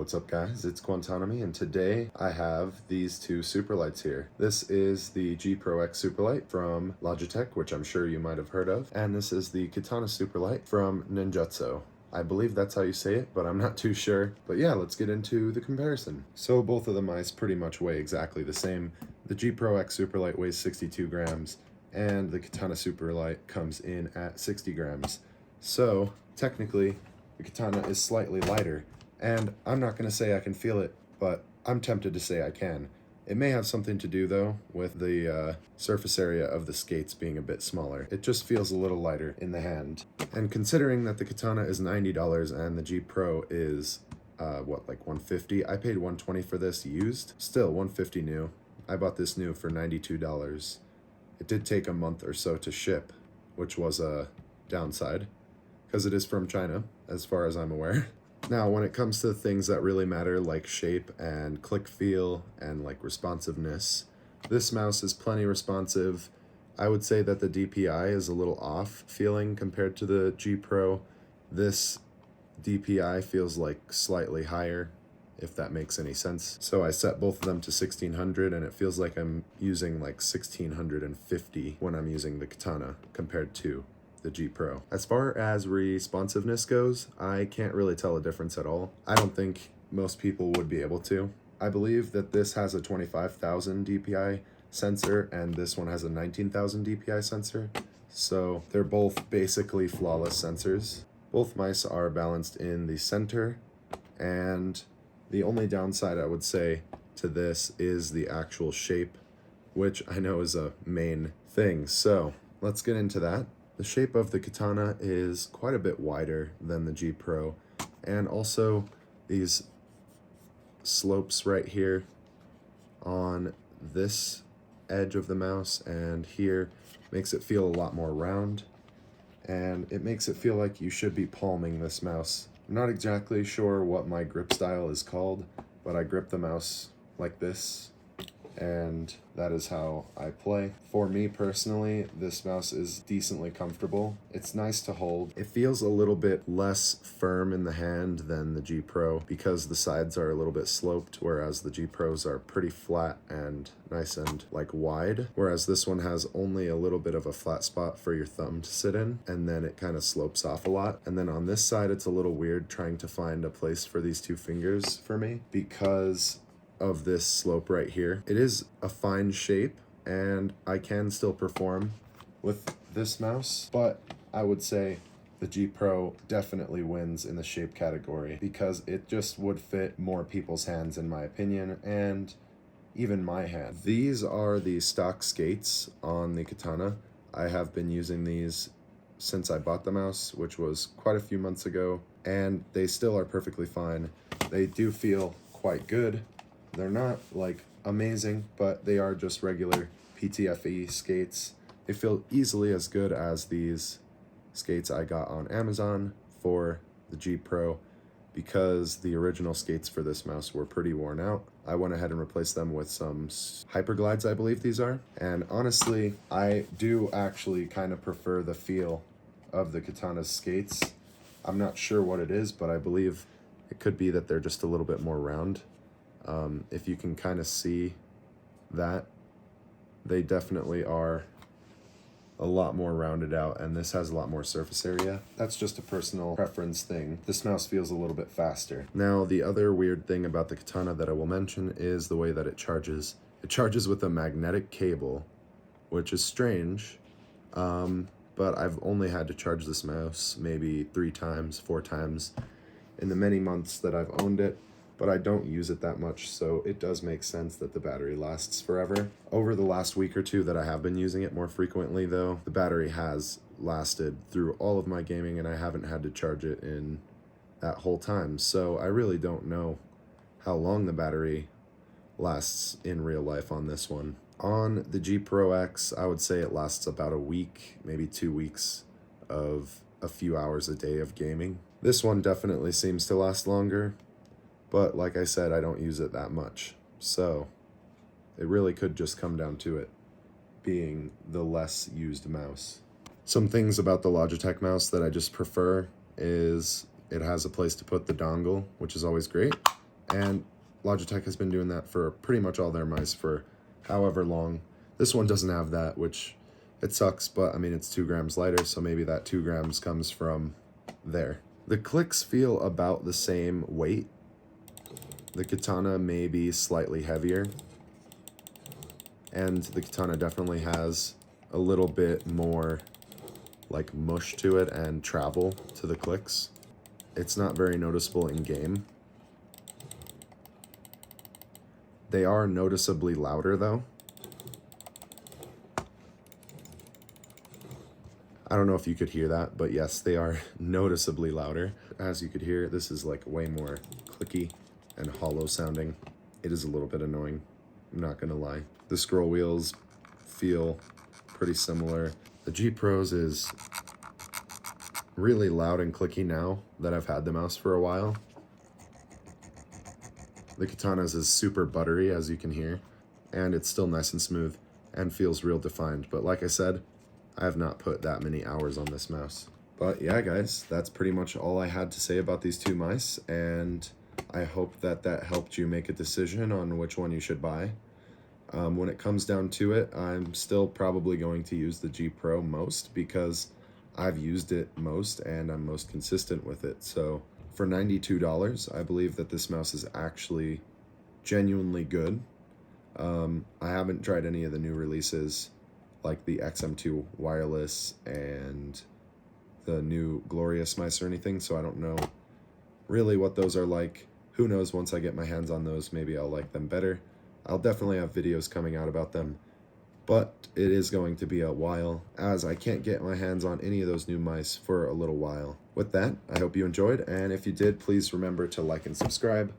What's up guys, it's Quantonomy, and today I have these two Superlights here. This is the G Pro X Superlight from Logitech, which I'm sure you might have heard of, and this is the Katana Superlight from Ninjutso. I believe that's how you say it, but I'm not too sure. But yeah, let's get into the comparison. So both of the mice pretty much weigh exactly the same. The G Pro X Superlight weighs 62 grams, and the Katana Superlight comes in at 60 grams. So technically, the Katana is slightly lighter. And I'm not going to say I can feel it, but I'm tempted to say I can. It may have something to do, though, with the surface area of the skates being a bit smaller. It just feels a little lighter in the hand. And considering that the Katana is $90 and the G Pro is, like $150? I paid $120 for this used. Still, $150 new. I bought this new for $92. It did take a month or so to ship, which was a downside, because it is from China, as far as I'm aware. Now, when it comes to things that really matter, like shape and click feel and like responsiveness, this mouse is plenty responsive. I would say that the DPI is a little off feeling compared to the G Pro. This DPI feels like slightly higher, if that makes any sense. So I set both of them to 1600, and it feels like I'm using like 1650 when I'm using the Katana compared to the G Pro. As far as responsiveness goes, I can't really tell a difference at all. I don't think most people would be able to. I believe that this has a 25,000 DPI sensor and this one has a 19,000 DPI sensor. So they're both basically flawless sensors. Both mice are balanced in the center, and the only downside I would say to this is the actual shape, which I know is a main thing. So let's get into that. The shape of the Katana is quite a bit wider than the G Pro, and also these slopes right here on this edge of the mouse and here makes it feel a lot more round, and it makes it feel like you should be palming this mouse. I'm not exactly sure what my grip style is called, but I grip the mouse like this, and that is how I play. For me personally, this mouse is decently comfortable. It's nice to hold. It feels a little bit less firm in the hand than the G Pro because the sides are a little bit sloped, whereas the G Pros are pretty flat and nice and like wide, whereas this one has only a little bit of a flat spot for your thumb to sit in, and then it kind of slopes off a lot. And then on this side, it's a little weird trying to find a place for these two fingers for me because of this slope right here. It is a fine shape and I can still perform with this mouse, but I would say the G Pro definitely wins in the shape category because it just would fit more people's hands in my opinion, and even my hand. These are the stock skates on the Katana. I have been using these since I bought the mouse, which was quite a few months ago, and they still are perfectly fine. They do feel quite good. They're not like amazing, but they are just regular PTFE skates. They feel easily as good as these skates I got on Amazon for the G Pro because the original skates for this mouse were pretty worn out. I went ahead and replaced them with some Hyperglides, I believe these are. And honestly, I do actually kind of prefer the feel of the Katana's skates. I'm not sure what it is, but I believe it could be that they're just a little bit more round. If you can kind of see that, they definitely are a lot more rounded out, and this has a lot more surface area. That's just a personal preference thing. This mouse feels a little bit faster. Now, the other weird thing about the Katana that I will mention is the way that it charges. It charges with a magnetic cable, which is strange, but I've only had to charge this mouse maybe 3 times, 4 times in the many months that I've owned it. But I don't use it that much, so it does make sense that the battery lasts forever. Over the last week or two that I have been using it more frequently, though, the battery has lasted through all of my gaming, and I haven't had to charge it in that whole time. So I really don't know how long the battery lasts in real life on this one. On the G Pro X, I would say it lasts about a week, maybe 2 weeks of a few hours a day of gaming. This one definitely seems to last longer, but like I said, I don't use it that much. So it really could just come down to it being the less used mouse. Some things about the Logitech mouse that I just prefer is it has a place to put the dongle, which is always great. And Logitech has been doing that for pretty much all their mice for however long. This one doesn't have that, which it sucks, but I mean, it's 2 grams lighter, so maybe that 2 grams comes from there. The clicks feel about the same weight. The Katana may be slightly heavier, and the Katana definitely has a little bit more like mush to it and travel to the clicks. It's not very noticeable in game. They are noticeably louder though. I don't know if you could hear that, but yes, they are noticeably louder. As you could hear, this is like way more clicky and hollow sounding. It is a little bit annoying, I'm not gonna lie. The scroll wheels feel pretty similar. The G Pros is really loud and clicky now that I've had the mouse for a while. The Katana's is super buttery, as you can hear, and it's still nice and smooth and feels real defined. But like I said, I have not put that many hours on this mouse. But yeah, guys, that's pretty much all I had to say about these 2 mice, and I hope that that helped you make a decision on which one you should buy. When it comes down to it, I'm still probably going to use the G Pro most because I've used it most and I'm most consistent with it. So for $92, I believe that this mouse is actually genuinely good. I haven't tried any of the new releases like the XM2 wireless and the new Glorious mice or anything, so I don't know really what those are like. Who knows, once I get my hands on those, maybe I'll like them better. I'll definitely have videos coming out about them, but it is going to be a while as I can't get my hands on any of those new mice for a little while. With that, I hope you enjoyed, and if you did, please remember to like and subscribe.